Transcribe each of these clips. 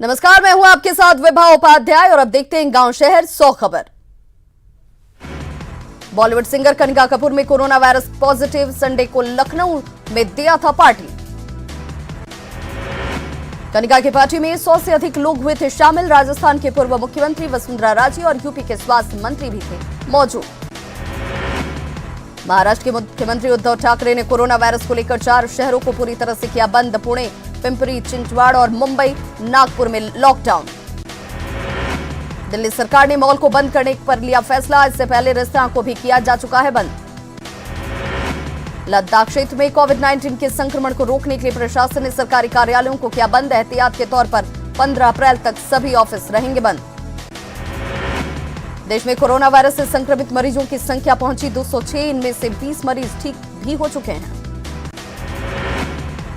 नमस्कार, मैं हूं आपके साथ विभा उपाध्याय और अब देखते हैं गांव शहर 100 खबर। बॉलीवुड सिंगर कनिका कपूर में कोरोना वायरस पॉजिटिव, संडे को लखनऊ में दिया था पार्टी। कनिका की पार्टी में 100 से अधिक लोग हुए थे शामिल। राजस्थान के पूर्व मुख्यमंत्री वसुंधरा राजे और यूपी के स्वास्थ्य मंत्री भी थे मौजूद। महाराष्ट्र के मुख्यमंत्री उद्धव ठाकरे ने कोरोना वायरस को लेकर 4 शहरों को पूरी तरह से किया बंद। पुणे, पिंपरी चिंचवाड़ और मुंबई, नागपुर में लॉकडाउन। दिल्ली सरकार ने मॉल को बंद करने पर लिया फैसला। इससे पहले रेस्तरां को भी किया जा चुका है बंद। लद्दाख क्षेत्र में कोविड-19 के संक्रमण को रोकने के लिए प्रशासन ने सरकारी कार्यालयों को किया बंद। एहतियात के तौर पर 15 अप्रैल तक सभी ऑफिस रहेंगे बंद। देश में कोरोना वायरस से संक्रमित मरीजों की संख्या पहुंची 206। इनमें से 20 मरीज ठीक भी हो चुके हैं।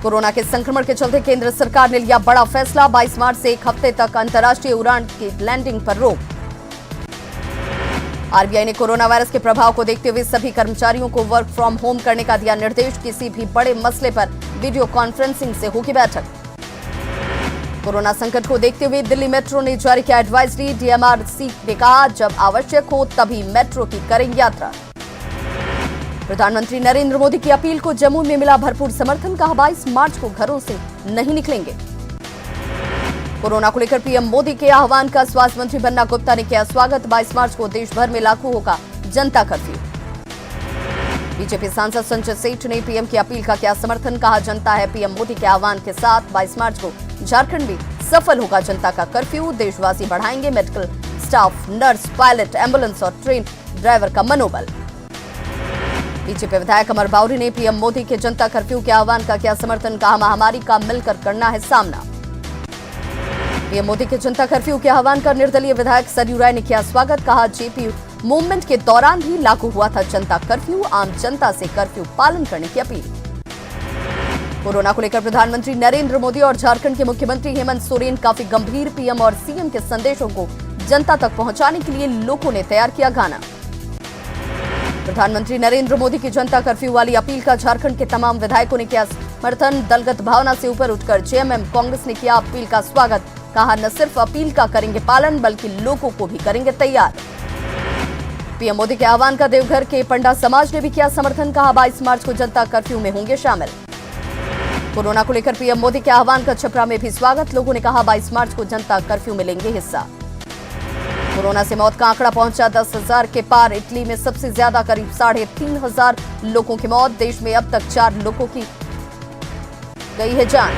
कोरोना के संक्रमण के चलते केंद्र सरकार ने लिया बड़ा फैसला। 22 मार्च से एक हफ्ते तक अंतर्राष्ट्रीय उड़ान की लैंडिंग पर रोक। आरबीआई ने कोरोना वायरस के प्रभाव को देखते हुए सभी कर्मचारियों को वर्क फ्रॉम होम करने का दिया निर्देश। किसी भी बड़े मसले पर वीडियो कॉन्फ्रेंसिंग से होगी बैठक। कोरोना संकट को देखते हुए दिल्ली मेट्रो ने जारी किया एडवाइजरी। डीएमआरसी ने कहा, जब आवश्यक हो तभी मेट्रो की करें यात्रा। प्रधानमंत्री नरेंद्र मोदी की अपील को जम्मू में मिला भरपूर समर्थन। कहा, 22 मार्च को घरों से नहीं निकलेंगे। कोरोना को लेकर पीएम मोदी के आह्वान का स्वास्थ्य मंत्री बन्ना गुप्ता ने किया स्वागत। 22 मार्च को देश भर में लागू होगा जनता कर्फ्यू। बीजेपी सांसद संजय सेठ ने पीएम की अपील का किया समर्थन। कहा, जनता है पीएम मोदी के आह्वान के साथ। 22 मार्च को झारखंड में सफल होगा जनता का कर्फ्यू। देशवासी बढ़ाएंगे medical staff, nurse, pilot, ambulance और ट्रेन ड्राइवर का मनोबल। बीजेपी विधायक अमर बावरी ने पीएम मोदी के जनता कर्फ्यू के आह्वान का किया समर्थन। कहा, महामारी का मिलकर करना है सामना। पीएम मोदी के जनता कर्फ्यू के आह्वान का निर्दलीय विधायक सरयू राय ने किया स्वागत। कहा, जेपी मूवमेंट के दौरान भी लागू हुआ था जनता कर्फ्यू। आम जनता से कर्फ्यू पालन करने की अपील। कोरोना को लेकर प्रधानमंत्री नरेंद्र मोदी और झारखंड के मुख्यमंत्री हेमंत सोरेन काफी गंभीर। पीएम और सीएम के संदेशों को जनता तक पहुंचाने के लिए लोगों ने तैयार किया गाना। प्रधानमंत्री नरेंद्र मोदी की जनता कर्फ्यू वाली अपील का झारखंड के तमाम विधायकों ने किया समर्थन। दलगत भावना से ऊपर उठकर जेएमएम कांग्रेस ने किया अपील का स्वागत। कहा, न सिर्फ अपील का करेंगे पालन बल्कि लोगों को भी करेंगे तैयार। पीएम मोदी के आह्वान का देवघर के पंडा समाज ने भी किया समर्थन। कहा, 22 मार्च को जनता कर्फ्यू में होंगे शामिल। कोरोना को लेकर पीएम मोदी के आह्वान का छपरा में भी स्वागत। लोगों ने कहा, 22 मार्च को जनता कर्फ्यू में लेंगे हिस्सा। कोरोना से मौत का आंकड़ा पहुंचा 10,000 के पार। इटली में सबसे ज्यादा करीब 3,500 लोगों की मौत। देश में अब तक 4 लोगों की गई है जान।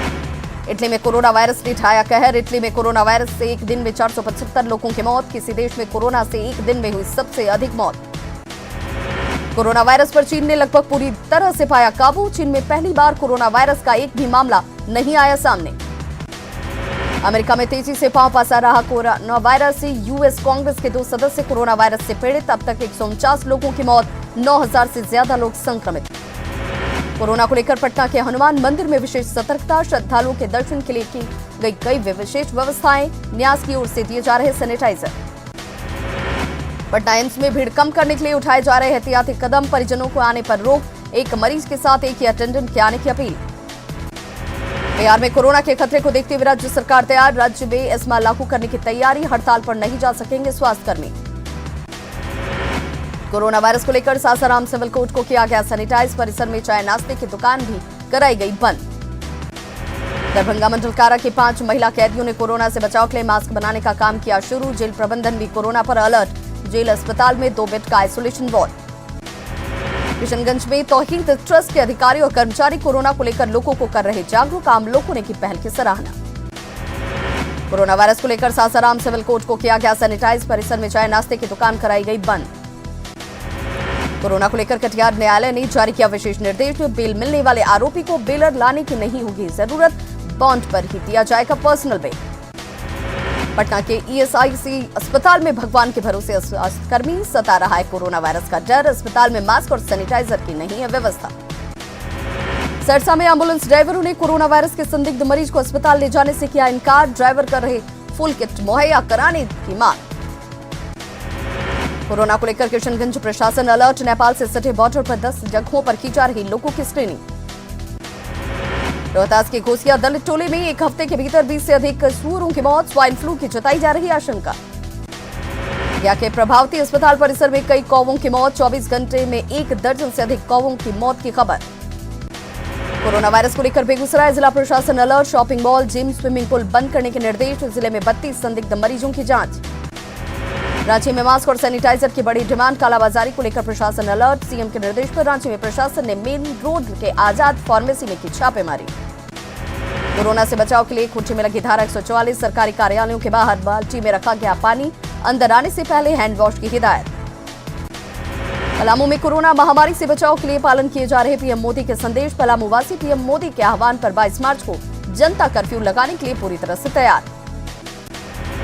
इटली में कोरोना वायरस ने ढाया कहर। इटली में कोरोना वायरस से एक दिन में 475 लोगों की मौत। किसी देश में कोरोना से एक दिन में हुई सबसे अधिक मौत। कोरोना वायरस पर चीन ने लगभग पूरी तरह से पाया काबू। चीन में पहली बार कोरोना वायरस का एक भी मामला नहीं आया सामने। अमेरिका में तेजी से पांव पसार रहा कोरोना वायरस से यूएस कांग्रेस के 2 सदस्य कोरोना वायरस से पीड़ित। अब तक 149 लोगों की मौत, 9,000 से ज्यादा लोग संक्रमित। कोरोना को लेकर पटना के हनुमान मंदिर में विशेष सतर्कता। श्रद्धालुओं के दर्शन के लिए की गई कई विशेष व्यवस्थाएं। न्यास की ओर से दिए जा रहे सैनिटाइजर। पटना एम्स में भीड़ कम करने के लिए उठाए जा रहे एहतियाती कदम। परिजनों को आने पर रोक। एक मरीज के साथ एक ही अटेंडेंट के आने की अपील। बिहार में कोरोना के खतरे को देखते हुए राज्य सरकार तैयार। राज्य में एस्मा लागू करने की तैयारी। हड़ताल पर नहीं जा सकेंगे स्वास्थ्यकर्मी। कोरोना वायरस को लेकर सासाराम सिविल कोर्ट को किया गया सैनिटाइज। परिसर में चाय नाश्ते की दुकान भी कराई गई बंद। दरभंगा मंडल कारा की 5 महिला कैदियों ने कोरोना से बचाव के लिए मास्क बनाने का काम किया शुरू। जेल प्रबंधन भी कोरोना पर अलर्ट। जेल अस्पताल में 2 बेड का आइसोलेशन वार्ड। किशनगंज में तौहीद ट्रस्ट के अधिकारी और कर्मचारी कोरोना को लेकर लोगों को कर रहे जागरूक। आम लोगों ने की पहल की सराहना। कोरोना वायरस को लेकर सासाराम सिविल कोर्ट को किया गया सैनिटाइज। परिसर में चाय नाश्ते की दुकान कराई गई बंद। कोरोना को लेकर कटिहार न्यायालय ने जारी किया विशेष निर्देश। बेल मिलने वाले आरोपी को बेलर लाने की नहीं होगी जरूरत। बॉन्ड पर ही दिया जाएगा पर्सनल बेल। पटना के ईएसआईसी अस्पताल में भगवान के भरोसे स्वास्थ्यकर्मी। सता रहा है कोरोना वायरस का डर। अस्पताल में मास्क और सैनिटाइजर की नहीं है व्यवस्था। सरसा में एम्बुलेंस ड्राइवरों ने कोरोना वायरस के संदिग्ध मरीज को अस्पताल ले जाने से किया इनकार। ड्राइवर कर रहे फुल किट मुहैया कराने की मांग। कोरोना को लेकर किशनगंज प्रशासन अलर्ट। नेपाल से सटे बॉर्डर पर 10 जगहों पर की जा रही लोगों की स्क्रीनिंग। रोहतास के घोसिया दलित टोले में एक हफ्ते के भीतर 20 से अधिक सुअरों की मौत, स्वाइन फ्लू की जताई जा रही आशंका। गया के प्रभावती अस्पताल परिसर में कई कौवों की मौत, 24 घंटे में 1 दर्जन से अधिक कौवों की मौत की खबर। कोरोना वायरस को लेकर बेगूसराय जिला प्रशासन alert, shopping mall, gym, swimming pool बंद करने के निर्देश, जिले में 32 संदिग्ध मरीजों की जांच। रांची में मास्क और सैनिटाइजर की बड़ी डिमांड, कालाबाजारी को लेकर प्रशासन अलर्ट, सीएम के निर्देश पर रांची में प्रशासन ने मेन रोड के आजाद फार्मेसी में की छापेमारी। कोरोना से बचाव के लिए खूंटी में लगी धारा 144, सरकारी कार्यालयों के बाहर बाल्टी में रखा गया पानी, अंदर आने से पहले हैंड वॉश की हिदायत। पलामू में कोरोना महामारी से बचाव के लिए पालन किए जा रहे पीएम मोदी के संदेश, पलामू वासी पीएम मोदी के आह्वान पर 22 मार्च को जनता कर्फ्यू लगाने के लिए पूरी तरह से तैयार।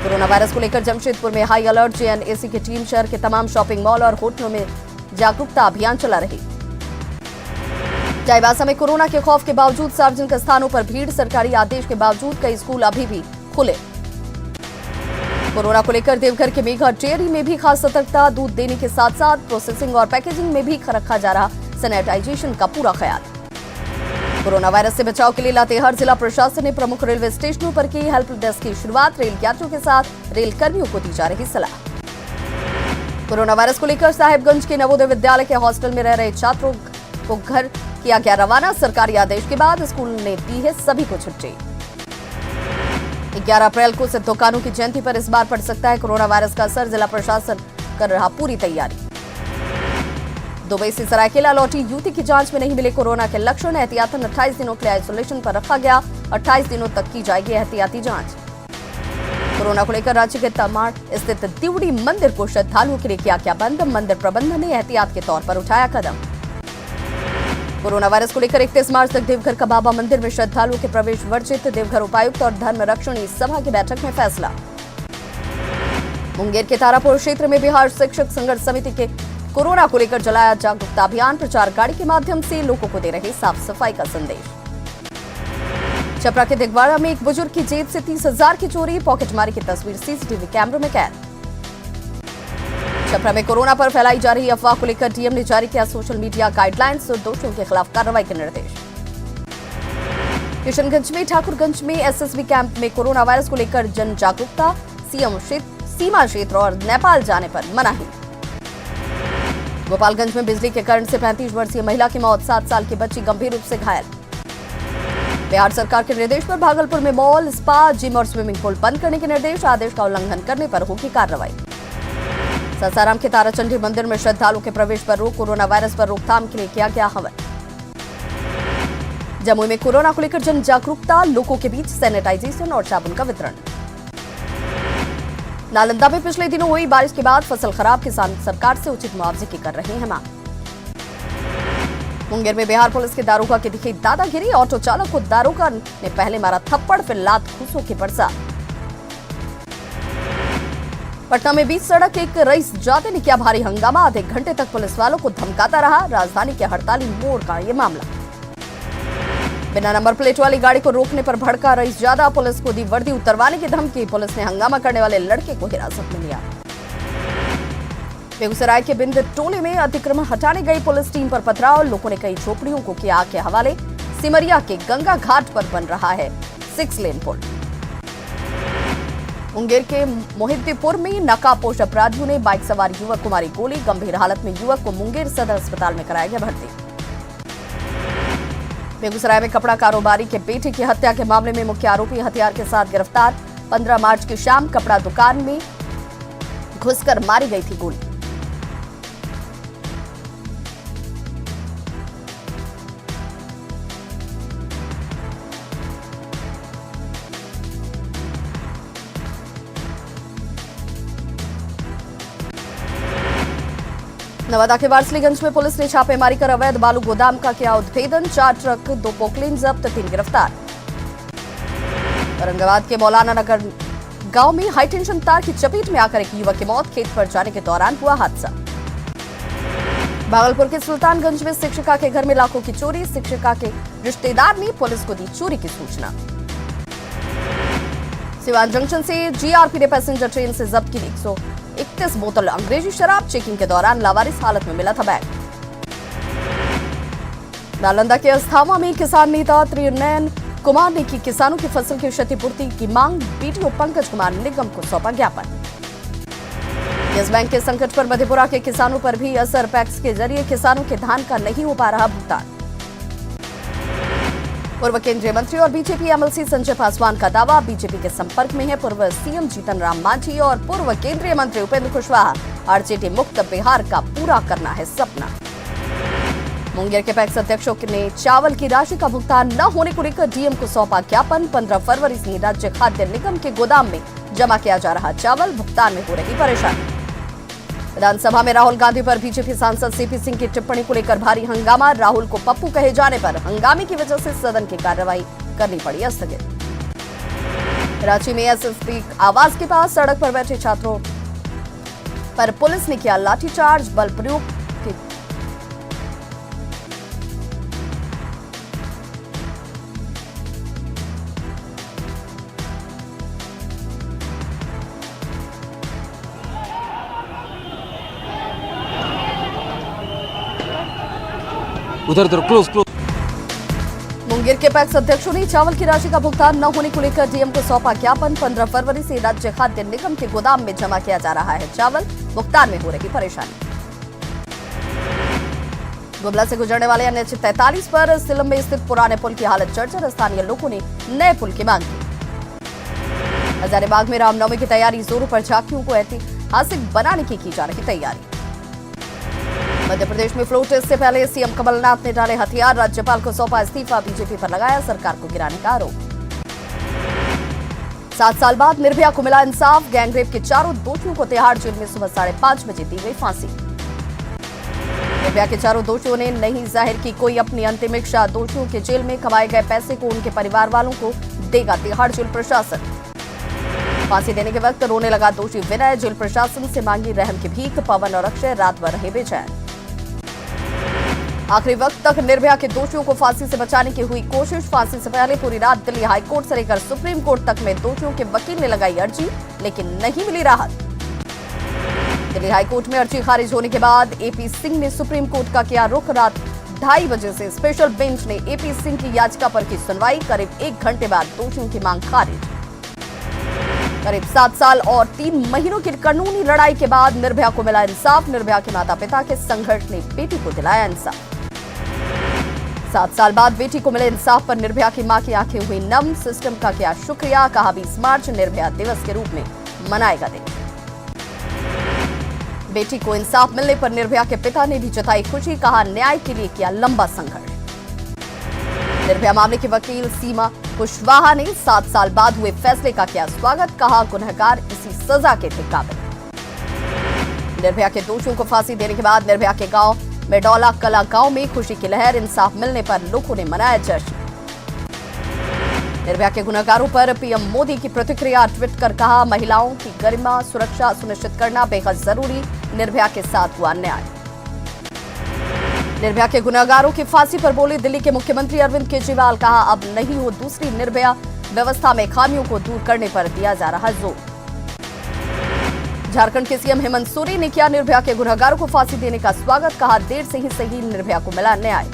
कोरोना वायरस को लेकर जमशेदपुर में हाई अलर्ट, जेएनएसी की टीम शहर के तमाम शॉपिंग मॉल और होटलों में जागरूकता अभियान चला रही। चाईबासा में कोरोना के खौफ के बावजूद सार्वजनिक स्थानों पर भीड़, सरकारी आदेश के बावजूद कई स्कूल अभी भी खुले। कोरोना को लेकर देवघर के मेघा डेयरी में भी खास सतर्कता, दूध देने के साथ साथ प्रोसेसिंग और पैकेजिंग में भी रखा जा रहा सैनिटाइजेशन का पूरा ख्याल। कोरोना वायरस से बचाव के लिए लातेहार जिला प्रशासन ने प्रमुख रेलवे स्टेशनों पर की हेल्प डेस्क की शुरुआत, रेल यात्रियों के साथ रेल कर्मियों को दी जा रही सलाह। कोरोना वायरस को लेकर साहिबगंज के नवोदय विद्यालय के हॉस्टल में रह रहे छात्रों को घर किया गया रवाना, सरकारी आदेश के बाद स्कूल ने दी है सभी को छुट्टी। 11 अप्रैल को सिद्धो कान्हू की जयंती पर इस बार पड़ सकता है कोरोना वायरस का असर, जिला प्रशासन कर रहा पूरी तैयारी। दुबई से सरायकेला लौटी युवती की जांच में नहीं मिले कोरोना के लक्षण, एहतियातन 28 दिनों के लिए आइसोलेशन पर रखा गया, 28 दिनों तक की जाएगी एहतियाती जांच। कोरोना को लेकर रांची के तमाड़ स्थित दिवड़ी मंदिर को श्रद्धालुओं के लिए किया गया बंद, मंदिर प्रबंधन ने एहतियात के तौर पर उठाया कदम। कोरोना वायरस को लेकर 31 मार्च तक देवघर का बाबा मंदिर में श्रद्धालुओं के प्रवेश वर्जित, देवघर उपायुक्त और धर्म रक्षणी सभा की बैठक में फैसला। मुंगेर के तारापुर क्षेत्र में बिहार शिक्षक संघर्ष समिति के कोरोना को लेकर चलाया जागरूकता अभियान, प्रचार गाड़ी के माध्यम से लोगों को दे रहे साफ सफाई का संदेश। छपरा के दिगवाड़ा में एक बुजुर्ग की जेब से 30,000 की चोरी, पॉकेटमारी की तस्वीर सीसीटीवी कैमरे में कैद। छपरा में कोरोना पर फैलाई जा रही अफवाह को लेकर डीएम ने जारी किया सोशल मीडिया गाइडलाइंस, दोषियों के खिलाफ कार्रवाई के निर्देश। किशनगंज में ठाकुरगंज में एसएसबी कैंप में कोरोना वायरस को लेकर जन जागरूकता, सीमा क्षेत्र और नेपाल जाने पर मनाही। गोपालगंज में बिजली के करंट से 35 वर्षीय महिला की मौत, 7 साल की बच्ची गंभीर रूप से घायल। बिहार सरकार के निर्देश पर भागलपुर में मॉल, स्पा, जिम और स्विमिंग पूल बंद करने के निर्देश, आदेश का उल्लंघन करने पर होगी कार्रवाई। सासाराम के ताराचंडी मंदिर में श्रद्धालुओं के प्रवेश पर रोक, कोरोना वायरस पर रोकथाम के लिए किया गया हवन। जमुई में कोरोना को लेकर जन जागरूकता, लोगों के बीच सैनिटाइजेशन और साबुन का वितरण। नालंदा में पिछले दिनों हुई बारिश के बाद फसल खराब, किसान सरकार से उचित मुआवजे की कर रहे हैं मांग। मुंगेर में बिहार पुलिस के दारोगा की दिखी दादागिरी, ऑटो चालक को दारोगा ने पहले मारा थप्पड़, फिर लात घूंसों की बरसात। पटना में बीच सड़क एक रईस जाते ने किया भारी हंगामा, आधे घंटे तक पुलिस वालों को धमकाता रहा, राजधानी के हड़ताली मोड़ का ये मामला। बिना नंबर प्लेट वाली गाड़ी को रोकने पर भड़का रईस जादा, पुलिस को दी वर्दी उतरवाने की धमकी, पुलिस ने हंगामा करने वाले लड़के को हिरासत में लिया। बेगूसराय के बिंद टोले में अतिक्रमण हटाने गई पुलिस टीम पर पथराव, लोगों ने कई झोपड़ियों को किया आग के हवाले। सिमरिया के गंगा घाट पर बन रहा है 6 लेन पुल। मुंगेर के मोहिद्दीपुर में नकाबपोश अपराधियों ने बाइक सवार युवक को मारी गोली, गंभीर हालत में युवक को मुंगेर सदर अस्पताल में कराया गया भर्ती। बेगूसराय में कपड़ा कारोबारी के बेटे की हत्या के मामले में मुख्य आरोपी हथियार के साथ गिरफ्तार, 15 मार्च की शाम कपड़ा दुकान में घुसकर मारी गई थी गोली। नवादा के वारसलीगंज में पुलिस ने छापेमारी कर अवैध बालू गोदाम का किया उद्भेदन, 4 ट्रक 2 पोकलेन जब्त, 3 गिरफ्तार। औरंगाबाद के मौलाना नगर गांव में हाईटेंशन तार की चपेट में आकर एक युवक की मौत, खेत पर जाने के दौरान हुआ हादसा। भागलपुर के सुल्तानगंज में शिक्षिका के घर में लाखों की चोरी, शिक्षिका के रिश्तेदार ने पुलिस को दी चोरी की सूचना। सिवान जंक्शन से जीआरपी ने पैसेंजर ट्रेन से जब्त की 131 बोतल अंग्रेजी शराब, चेकिंग के दौरान लावारिस हालत में मिला था बैग। नालंदा के अस्थामा में किसान नेता त्रिनयन कुमार ने की किसानों की फसल की क्षतिपूर्ति की मांग, बीडीओ पंकज कुमार ने निगम को सौंपा ज्ञापन। यस बैंक के संकट पर मधेपुरा के किसानों पर भी असर, पैक्स के जरिए किसानों के धान का नहीं हो पा रहा भुगतान। पूर्व केंद्रीय मंत्री और बीजेपी एमएलसी संजय पासवान का दावा, बीजेपी के संपर्क में है पूर्व सीएम जीतन राम मांझी और पूर्व केंद्रीय मंत्री उपेंद्र कुशवाहा। आरजेडी मुक्त बिहार का पूरा करना है सपना। मुंगेर के पैक्स अध्यक्षों ने चावल की राशि का भुगतान न होने को लेकर डीएम को सौंपा ज्ञापन। 15 फरवरी से राज्य खाद्य निगम के गोदाम में जमा किया जा रहा चावल, भुगतान में हो रही परेशानी। विधानसभा में राहुल गांधी पर बीजेपी सांसद सीपी सिंह की टिप्पणी को लेकर भारी हंगामा। राहुल को पप्पू कहे जाने पर हंगामे की वजह से सदन की कार्रवाई करनी पड़ी स्थगित। रांची में एसएसपी आवास के पास सड़क पर बैठे छात्रों पर पुलिस ने किया लाठीचार्ज, बल प्रयोग की। उधर क्लोज। मुंगेर के पैक्स अध्यक्षों ने चावल की राशि का भुगतान न होने को लेकर डीएम को सौंपा ज्ञापन। 15 फरवरी से राज्य खाद्य निगम के गोदाम में जमा किया जा रहा है चावल, भुगतान में हो रही परेशानी। गुमला से गुजरने वाले NH 43 पर सिलम में स्थित पुराने पुल की हालत जर्जर, स्थानीय लोगों ने नए पुल की मांग की। हजारीबाग में रामनवमी की तैयारी जोरों पर, झांकियों को ऐतिहासिक बनाने की जा रही तैयारी। मध्य प्रदेश में फ्लो टेस्ट से पहले सीएम कमलनाथ ने डाले हथियार, राज्यपाल को सौंपा इस्तीफा, बीजेपी पर लगाया सरकार को गिराने का आरोप। 7 साल बाद निर्भया को मिला इंसाफ, गैंगरेप के चारों दोषियों को तिहाड़ जेल में सुबह 5:30 बजे दी गई फांसी। निर्भया के चारों दोषियों ने नहीं जाहिर की कोई अपनी अंतिम इच्छा, दोषियों के जेल में कमाए गए पैसे को उनके परिवार वालों को देगा तिहाड़ जेल प्रशासन। फांसी देने के वक्त रोने लगा दोषी विनय, जेल प्रशासन से मांगी रहम की भीख, पवन और अक्षय रात भर रहे बेचैन। आखिरी वक्त तक निर्भया के दोषियों को फांसी से बचाने की हुई कोशिश, फांसी से पहले पूरी रात दिल्ली हाईकोर्ट से लेकर सुप्रीम कोर्ट तक में दोषियों के वकील ने लगाई अर्जी, लेकिन नहीं मिली राहत। दिल्ली हाईकोर्ट में अर्जी खारिज होने के बाद एपी सिंह ने सुप्रीम कोर्ट का किया रुख। रात 2:30 बजे से स्पेशल बेंच ने एपी सिंह की याचिका पर की सुनवाई। करीब 1 घंटे बाद दोषियों की मांग खारिज। करीब 7 साल और 3 महीनों की कानूनी लड़ाई के बाद निर्भया को मिला इंसाफ। निर्भया के माता पिता के संघर्ष ने बेटी को दिलाया इंसाफ। 7 साल बाद बेटी को मिले इंसाफ पर निर्भया की मां की आंखें हुई नम। सिस्टम का किया शुक्रिया, कहा 20 मार्च निर्भया दिवस के रूप में मनाएगा दिन। बेटी को इंसाफ मिलने पर निर्भया के पिता ने भी जताई खुशी, कहा न्याय के लिए किया लंबा संघर्ष। निर्भया मामले की वकील सीमा कुशवाहा ने 7 साल बाद हुए फैसले का किया स्वागत, कहा गुनहगार इसी सजा के थे काबिल। निर्भया के दोषियों को फांसी देने के बाद निर्भया के गांव मेडौला कला गांव में खुशी की लहर, इंसाफ मिलने पर लोगों ने मनाया जश्न। निर्भया के गुनहगारों पर पीएम मोदी की प्रतिक्रिया, ट्वीट कर कहा महिलाओं की गरिमा सुरक्षा सुनिश्चित करना बेहद जरूरी, निर्भया के साथ हुआ अन्याय। निर्भया के गुनहगारों की फांसी पर बोले दिल्ली के मुख्यमंत्री अरविंद केजरीवाल, कहा अब नहीं हो दूसरी निर्भया, व्यवस्था में खामियों को दूर करने पर दिया जा रहा जोर। झारखंड के सीएम हेमंत सोरेन ने किया निर्भया के गुनहगारों को फांसी देने का स्वागत, कहा देर से ही सही निर्भया को मिला न्याय।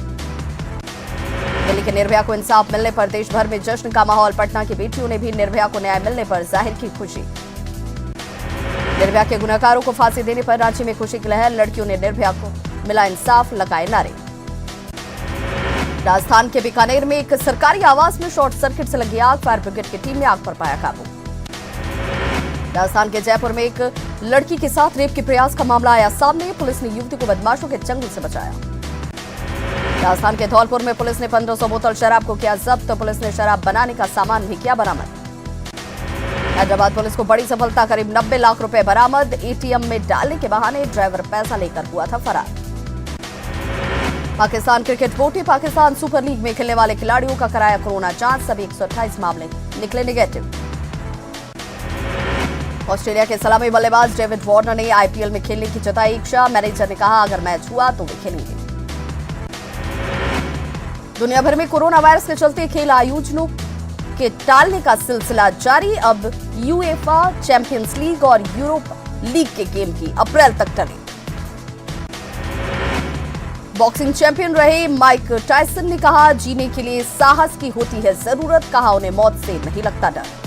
दिल्ली के निर्भया को इंसाफ मिलने पर देश भर में जश्न का माहौल, पटना की बेटियों ने भी निर्भया को न्याय मिलने पर जाहिर की खुशी। निर्भया के गुनहगारों को फांसी देने पर रांची में खुशी की लहर, लड़कियों ने निर्भया को मिला इंसाफ लगाए नारे। राजस्थान के बीकानेर में एक सरकारी आवास में शॉर्ट सर्किट से लगी आग, फायर ब्रिगेड की टीम ने आग पर पाया काबू। राजस्थान के जयपुर में एक लड़की के साथ रेप के प्रयास का मामला आया सामने, पुलिस ने युवती को बदमाशों के चंगुल से बचाया। राजस्थान के धौलपुर में पुलिस ने 1500 बोतल शराब को किया जब्त, पुलिस ने शराब बनाने का सामान भी किया बरामद। हैदराबाद पुलिस को बड़ी सफलता, करीब 90 लाख रुपए बरामद, एटीएम में डालने के बहाने ड्राइवर पैसा लेकर हुआ था फरार। पाकिस्तान क्रिकेट बोर्ड ने पाकिस्तान सुपर लीग में खेलने वाले खिलाड़ियों का कराया कोरोना जांच, सभी 128 मामले निकले नेगेटिव। ऑस्ट्रेलिया के सलामी बल्लेबाज डेविड वार्नर ने आईपीएल में खेलने की जताई इच्छा, मैनेजर ने कहा अगर मैच हुआ तो वे खेलेंगे। दुनिया भर में कोरोना वायरस के चलते खेल आयोजनों के टालने का सिलसिला जारी, अब यूएफा चैंपियंस लीग और यूरोप लीग के गेम की अप्रैल तक टले। बॉक्सिंग चैंपियन रहे माइक टायसन ने कहा, जीने के लिए साहस की होती है जरूरत। कहा, उन्हें मौत से नहीं लगता डर।